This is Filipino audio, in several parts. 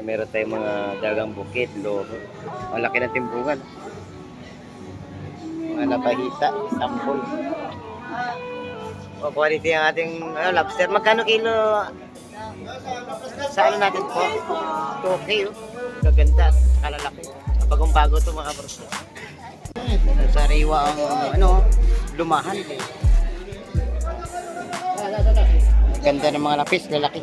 Meron tayong mga dagang bukid, lobo. Ang laki ng timbungan. Mga labahita, sampol. O, quality ang ating lobster. Magkano kilo sa ano natin po? 2K, oh. Gaganda, kalalaki. Bagong bago ito mga bros. Sariwa ang lumahan. Ganda ng mga lapis, lalaki.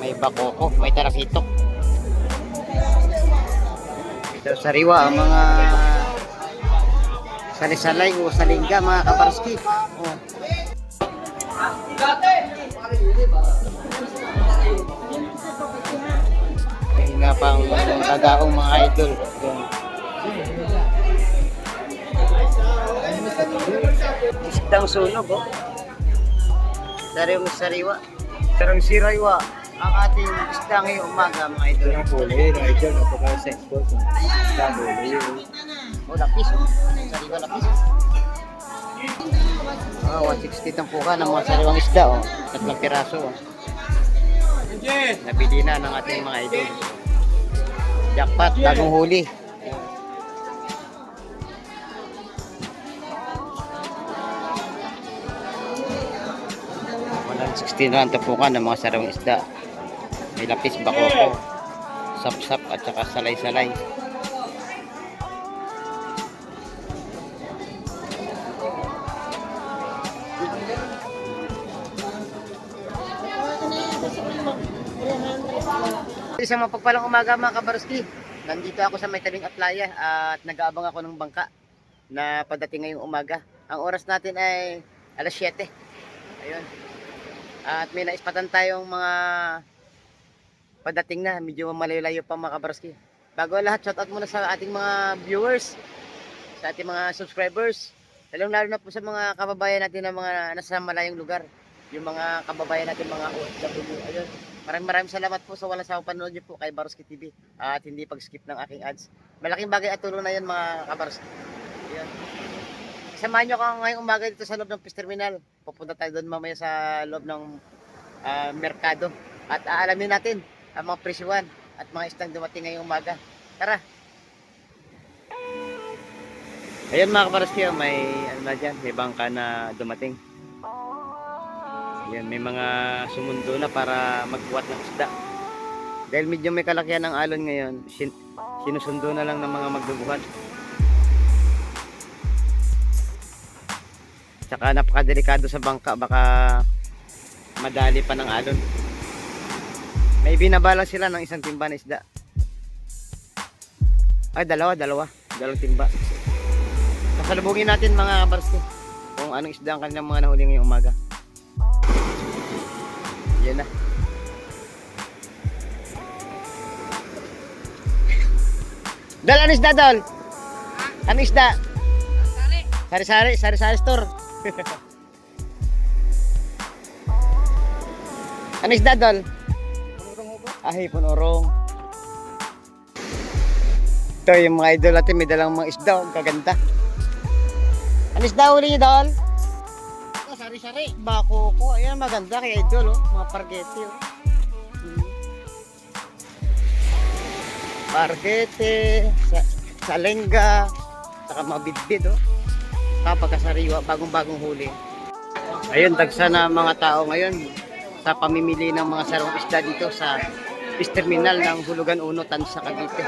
May bakoko, may tarasitok. Ito sariwa ang mga salisalay o salingga mga kaparski. Oh. May nga pang tagaong mga idol. Isdang sunog, oh. Sariwa. Sarang siraywa. Ang ating isda ngayong umaga mga idol. Ang huli, idol, napaka-sex balls. Oh, lapis, oh. Sariwa lapis. 160 ang puka ng mga sariwang isda, oh. 3 piraso, oh. Nabili na ng ating mga idol. Jackpot, bagong huli. 160 na ang tapukan ng mga sariwang isda. May lapis, bakoko, sapsap at saka salay-salay. Isang mapagpalang umaga mga kabarski. Nandito ako sa may tabing Atlaya at nag-aabang ako ng bangka na padating ngayong umaga. Ang oras natin ay alas 7. Ayun. At may naispatan tayong mga padating na, medyo malayo-layo pa mga kabarski. Bago lahat, shoutout muna sa ating mga viewers, sa ating mga subscribers, lalong-lalo na po sa mga kababayan natin na mga nasa malayong lugar, yung mga kababayan natin mga OFW. Ayun. Maraming salamat po sa walang sawang panonood niyo po kay Baroski TV at hindi pag-skip ng aking ads. Malaking bagay at tulong na yan mga kabaroski. Ayun. Samahan nyo ako ngayong umaga dito sa loob ng fish terminal. Pupunta tayo doon mamaya sa loob ng merkado at aalamin natin ang mga presyuhan at mga istang dumating ngayong umaga. Tara! Ayun mga kabaroski, may ano na dyan, may bangka na dumating. Ayan, may mga sumundo na para magbuhat ng isda. Dahil medyo may kalakihan ng alon ngayon, sinusundo na lang ng mga magdubuhan. Tsaka napakadelikado sa bangka, baka madali pa ng alon. May binabalang sila ng isang timba na isda. Ay, dalawang timba. Kasalubungin natin mga kabarski kung anong isda ang kanilang mga nahuli ngayong umaga. Yan na. Dol, ano isda, Dol? Ano isda? Sari-sari store. Ano isda, Dol? Hipon orong. Ito yung mga idol natin, may dalang mga isda, ang kaganda. Ano isda uli niyo, Dol? Sari-sari. Bako ko. Ayan, maganda kay idol, oh. Mga pargete, oh. Pargete, salengga, saka mga bidbid, oh. Kapag kasariwa, bagong-bagong huli. Ayun, dagsa na mga tao ngayon sa pamimili ng mga sarong isda dito sa fish terminal ng Hulugan 1, Tansa, Cavite.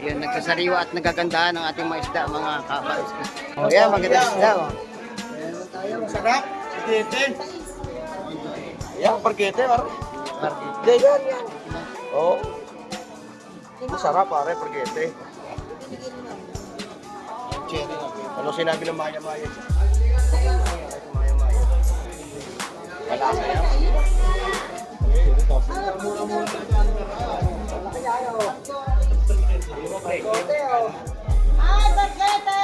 Ayun, nagkasariwa at nagagandahan ang ating mga isda, mga kabaroski. Oh, yeah, maganda isda, oh. Sarap, parkete. Yan, parkete, pare. Parkete, yan. Oo. Masarap, pare, parkete. Ano sinabi ng maya-maya? Maya-maya. Wala sa yan. Ay, parkete!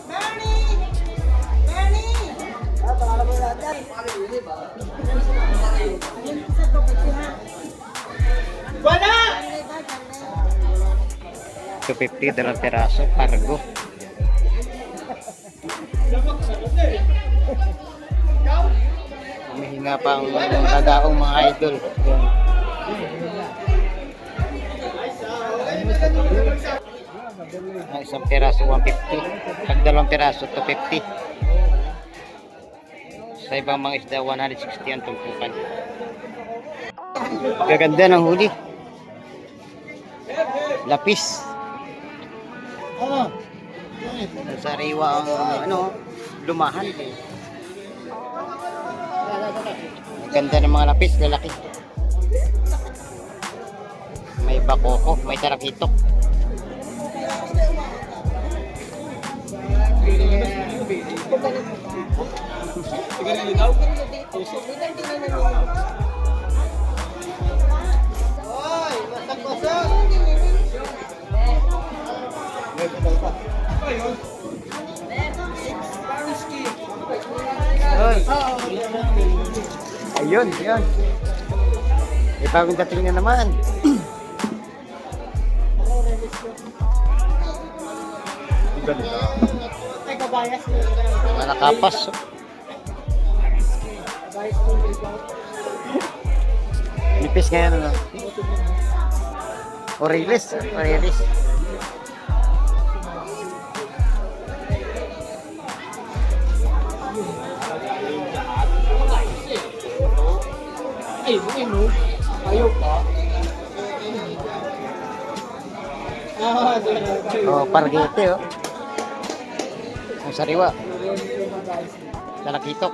Bernie! Wala! 250 dalawang piraso, cargo. Humihingi nga pang nagaong mga idol. Yung isang piraso 150, pag dalawang piraso 250. Sa ibang mga isda 160 ang tumpukan. Gaganda ng huli. Lapis. Sariwa ang lumahan. Ganda ng mga lapis, lalaki. May bakoko, may tarakitok. Ayun, ayun. May bagong dating na naman. Malakapas. Nipis ngayon, ano? Orilis, orilis. Ay, ano? Ayaw pa. Oh, pargete, oh. Ang sariwa. Talakitok.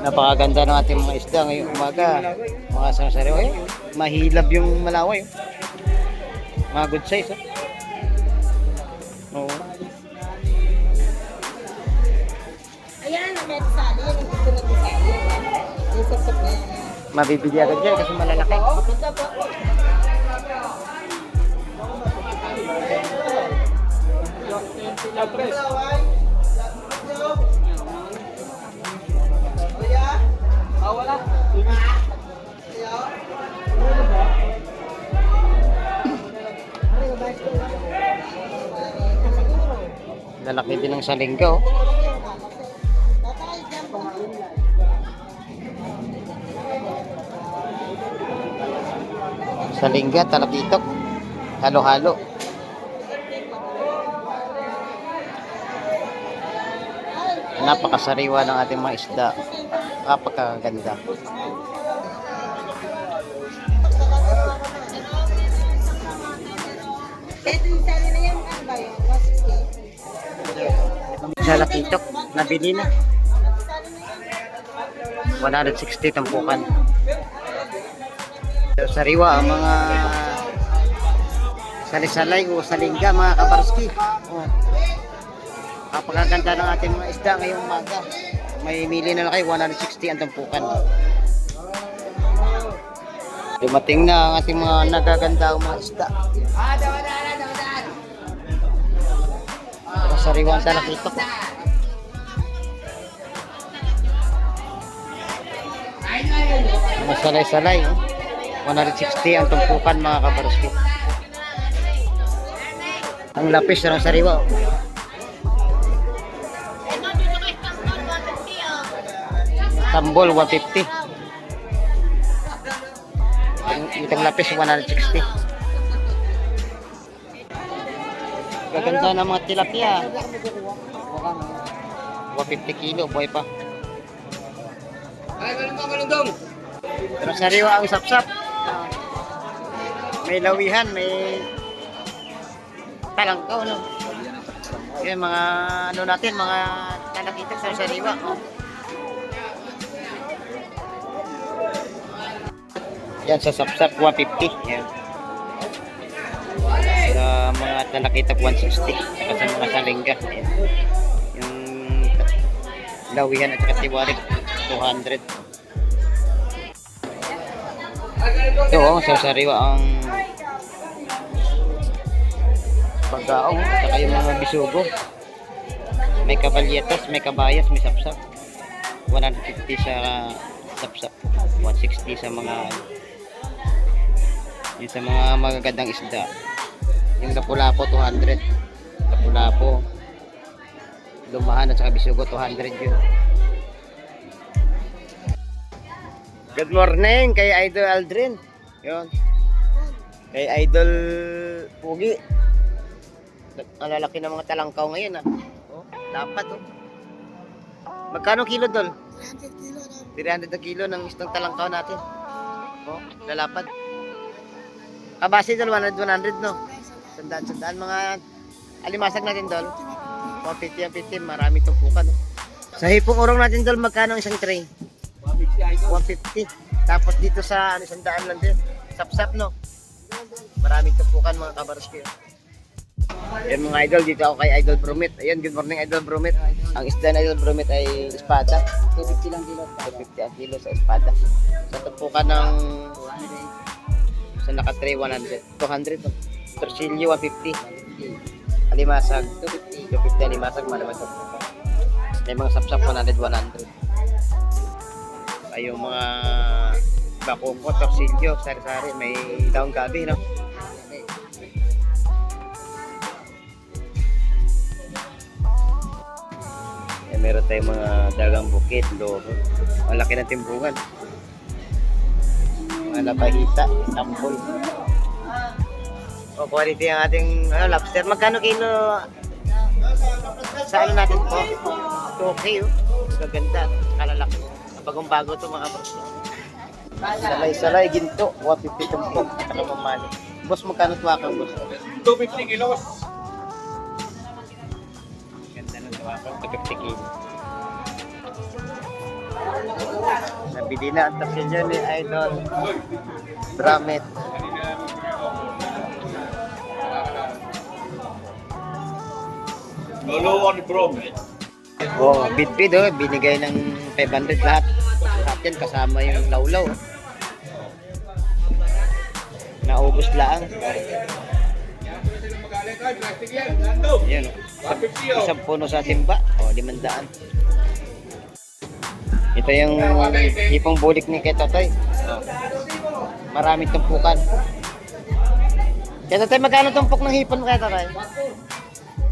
Napakaganda ng ating mga isda ngayong umaga. Mga sariwa, eh. Mahilab yung malaway. Oh. Mga good size. Oh. Oo. Ayan, may sali. Yung gusto na sali. Yung sapsap na yan. Mabibili agad dyan kasi malalaki. Punta po. Lalaki din ng salingga, oh. Salingga, talakitok. Halo-halo. Napakasariwa ng ating mga isda. Napakaganda. Ito yung sali na yan. Ano ba yun? Talakitok, nabili na. 160 tampukan. Sariwa ang mga salisalay o salingga, mga kabarski. Oh. Kapagaganda ng ating mga isda ngayong umaga. May mili na lang kayo, 160 ang tampukan. Dumating na ang ating mga nagaganda mga isda. Sariwa ang talakitok. Mga salay-salay. 160 ang tumpukan, mga kabarski. Ang lapis ng sariwa. Tambol 150. Itong lapis 160. Gaganda ng mga tilapia. 150 kilo, buhay pa. Ay, malundong. Pero sariwa ang sapsap. May lawihan, may talangkaw, no? Yan, mga ano natin, mga talakitok sa sariwa. Oh. Yan, sa sapsap 150. Yan. Sa mga talakitok 160. Saka sa mga salingga. Yan. Yung lawihan at saka tiwarik 200. Ito, oh, sa sariwa ang pagkaong, saka yung mga bisugo. May kabalyetas, may kabayas, may sapsap. 150 sa sapsap. 160 sa mga yung sa mga magagandang isda. Yung lapu-lapo 200. Lapu-lapo. Lumahan at saka bisugo 200 yun. Good morning kay Idol Aldrin. Yun. Kay Idol Pugi. Ang lalaki ng mga talangkaw ngayon ah. Oh, dapat oh. Magkano kilo dol? 300 na kilo ng isang talangkaw natin. Oh, lalapad. Kabase dol 100 no. Sandaan mga alimasag natin dol. 150 ang 50, marami tumpukan. Oh. Sa hipong urong natin dol magkano ang isang tray? 150. Tapos dito sa ano sandaan lang din. Sapsap no. Maraming tumpukan mga kabarski. Yan mga idol, dito ako kay Idol Bromit. Ayan, good morning Idol Bromit. Ang isda na Idol Bromit ay espada. 250 lang kilo. 250 ang kilo sa espada. Sa tumpukan ng sa naka-tray 100. 200 no. Torsilyo 150. Alimasag 250. 250 alimasag, malaman ito. May mga sapsap 100. Ay yung mga bakoko, torsilyo, sari-sari, may daong gabi no. Meron tayong mga dagang bukid, loro. Ang laki ng timbungan. Mga labahita, sampol. O, quality ang ating lobster. Magkano kilo sa ano natin po? 2K oh. Gaganda. Kalalaki. Bagong bago ito mga bros. Salay-salay, ginto. 150 tumpok. Saka mamali. Boss, magkano tuwakang boss? 250 kilos. Ganda ng tuwakang 250 kilo. Nabili na ang tapsilyo ni Idol Bromit. Lolo on Chrome. Oh, bid oh, binigay ng 500 lahat. Lahat yan kasama yung lawlaw. Naubos lang. Yan oh. Isang puno sa timba. Oh, 500. Ito yung hipong bulik ni Ketotoy. Oh. Maraming tumpukan. Ketotoy, magkano tumpok ng hipon mo Ketotoy?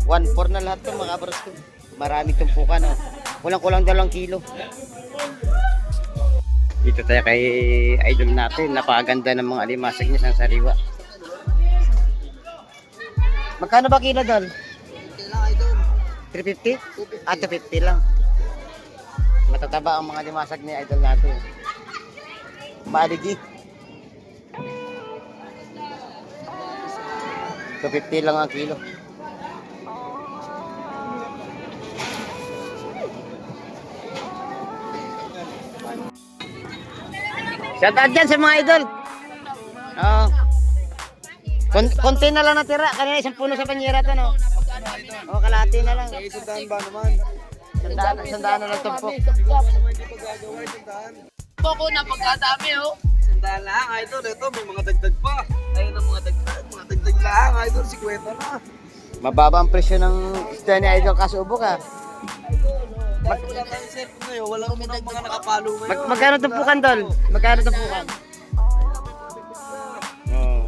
1.4 na lahat to mga bros ko. Maraming tumpukan. Oh. Kulang-kulang 2 kilo. Dito tayo kay idol natin. Napakaganda ng mga alimasag niya sa sariwa. Magkano ba kilo doon? 350? Ah, 250 lang. Matataba ang mga limasag ni idol natin. Maaligi. 250 lang ang kilo. Shout out dyan sa mga idol. Oo. Konti na lang natira. Kanina isang puno sa banyera to no. O kalahati na lang. Sandaan ba naman? Sandaan na lang tumpok. Poko na pagkadami oh. Sandaan lang, idol. Ito, may mga dagdag pa. Ayun ang mga dagdag. Mga dagdag lang, idol. 50 na. Mababa ang presyo ng isda ni Idol Kasubo ka. Wala tayong cellphone ngayon. Wala naman ang mga nakapalo ngayon. Magkano tumpukan tol? Magkano tumpukan? Oh.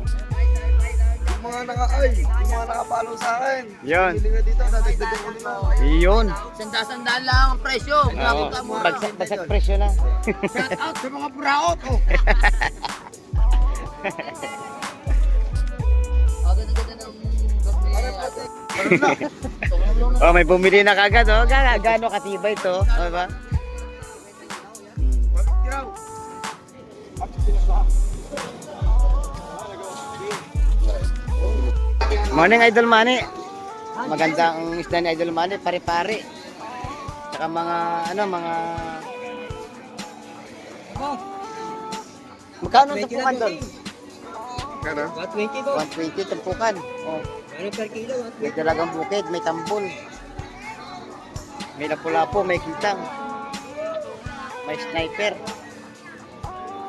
Yung mga nakapalo sa akin. Yun. Hindi nga dito, dadagdagan ko nila. Iyon. Sanda-sanda lang ang presyo. Grabe ka mo. Bagsak presyo na. Shout out sa mga buraot oh. Ganda-ganda ng Oh, may bumili na kagad oh. Gaano katibay to, di ba? Morning Idol Manny. Maganda ang isda ni Idol Manny, pare-pare. Tsaka mga Magkano ang tumpukan doon? Kano? 120 to. 120 tumpukan. Oh. Ano per kilo? May dalagang bukid, may tambol. May lapu-lapo, may kitang. May sniper.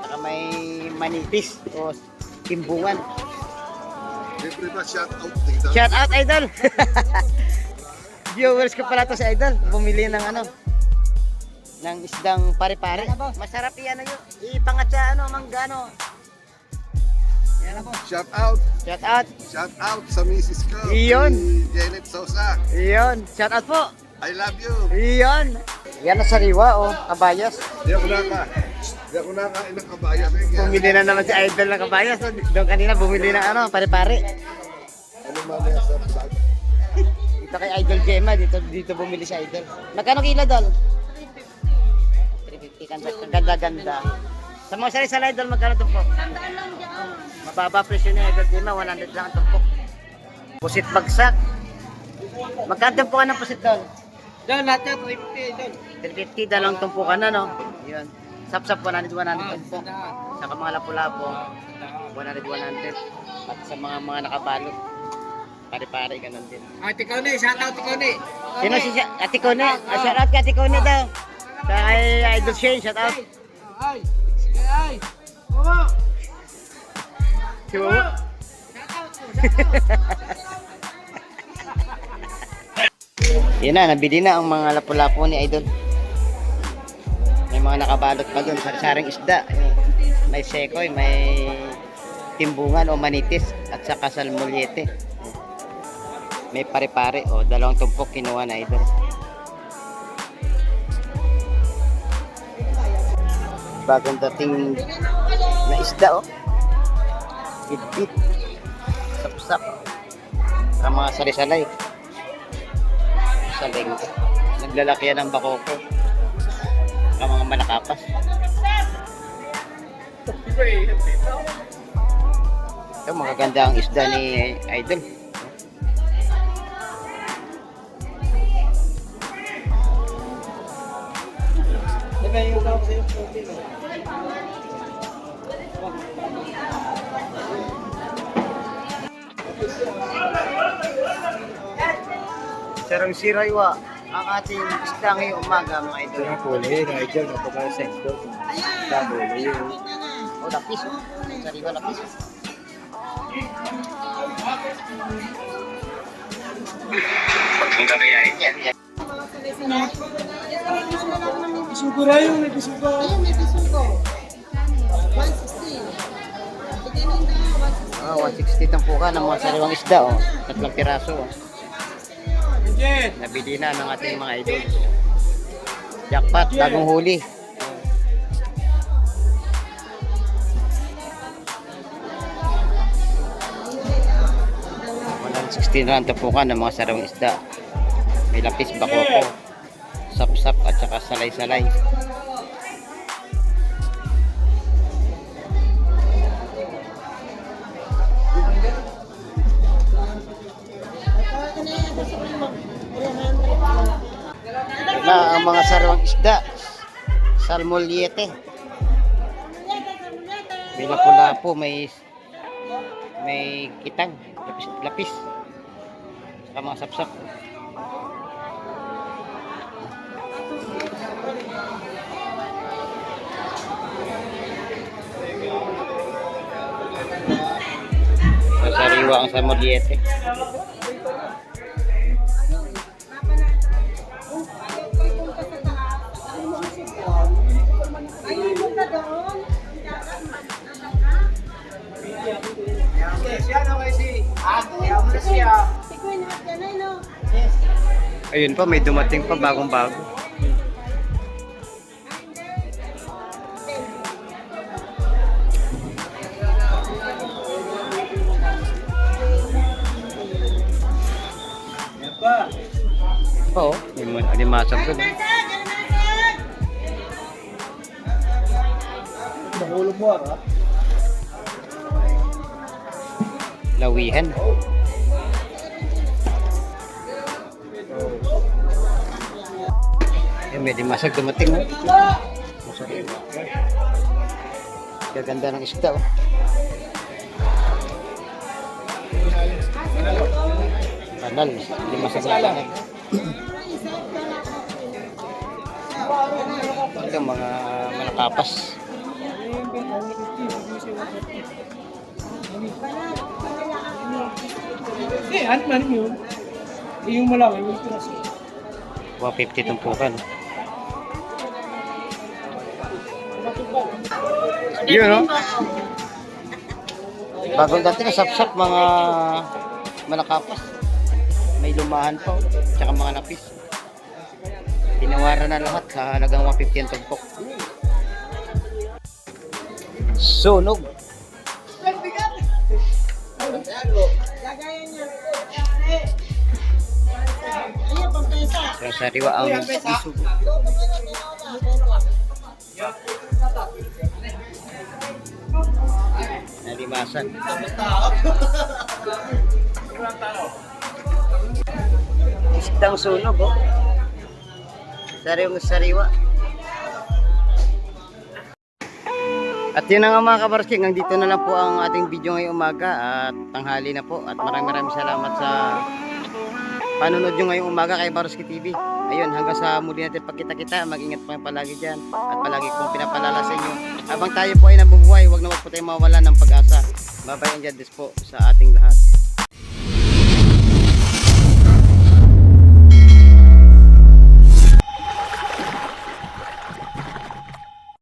Saka may manipis o timbungan. Siyempre ba shout out dito? Shout out Idol. Viewers ko pala to si Idol. Bumili ng ano, ng isdang pare-pare. Masarap yan yun. Ipangat sa ano, manggano. Yan po. Shout out. Shout out. Shout out sa misis ko. Iyon. Si Janet Sosa. Iyon. Shout out po. I love you. Iyon. Yan ang sariwa, oh. Kabayas. Di ako nakain ng kabayan. Bumili na naman si Idol ng kabayas. Oh. Doon kanina bumili ng ano, pare-pare. Ano man yan sa vlog? Dito kay Idol Gemma, dito bumili si Idol. Magkano kilo, Dol? 350. Ganda-ganda. Sa mga sari-sala, Idol, magkano tumpok? Mababa presyo ni Idol Gemma, 100 lang ang tumpok. Pusit bagsak. Magkano tumpukan ng pusit, Dol? Doon, lahat yan, 350. Doon. 350, dalawang tumpukan na, no? Yun. Sap-sap, 100 tumpok. Saka mga lapu-lapo, 100. At sa mga nakabalot, pare-pare, ganun din. Ate Connie, shout out, Ate Connie. Sino si Ate Cone? Shout out kay Ate Cone daw. Sa kay Idol Shane, shout out. Ay, sige ay. Oo. Si Wawa. Yan na, nabili na ang mga lapu-lapu ni Idol. May mga nakabalot pa doon, sari-saring isda. May sekoy, may timbungan o manitis at saka salmolyete. May pare-pare o dalawang tumpok kinuha na Idol. Bagong dating na isda, oh. Bit-bit. Sap-sap. Ang mga sari-salay. Saling. Naglalaki yan ng bakoko. Ang mga malakapas. Ito, magaganda ang isda ni Idol. Sarang siraywa ang ating isda ngayong umaga, mga Idol. Yung kulay, Nigel, napaka-sendo. Double, yun. O, lapis, oh. Sariwa lapis. Ang gagayain yan. Isugo na yun, isugo. Ayun, may bisugo. 160. Bigyan nyo na, 160. 160 tampukan ng mga sariwang isda, oh. 3 piraso, oh. Nabili na ng ating mga idol. Jackpot, bagong huli. $160 na ang tampukan ng mga sariwang isda. May lapis, bakoko, sap-sap at saka salay-salay. Na ang mga sariwang isda, salmolyete, may lapu-lapu, may kitang, lapis, saka mga sapsap. Sariwa ang salmolyete. Ayun pa, may dumating pa bagong-bago. Oo, may masag doon. Mahulog mo, ha? Lawihan. May dimasag dumating, oh. Masariwa. Gaganda ng isda, oh. Kanal, dimasag na kanal. Ito mga malakapas. Eh, ano man yun? Yung malaki, may piraso. 150 tumpukan. Yun, no? Bagong dating sap-sap mga malakapas. May lumahan pa, tsaka mga napis. Tinawaran na lahat sa halagang 150 ang tumpok. Sunog. Lagayan niya. Ayan, pampesa. Sa sariwa ang isog. Nalimasan. Isdang sunog, oh. Sariwang sariwa. At yun na nga mga kabarsking, hanggang dito na lang po ang ating video ngayong umaga at tanghali na po. At maraming salamat sa panonood nyo ngayong umaga kay Baroski TV. Ayun, hanggang sa muli natin pagkita-kita, mag-ingat po palagi dyan. At palagi kong pinapalala sa inyo. Habang tayo po ay nabubuhay, huwag na wag po tayong mawala ng pag-asa. Babayan dyan po sa ating lahat.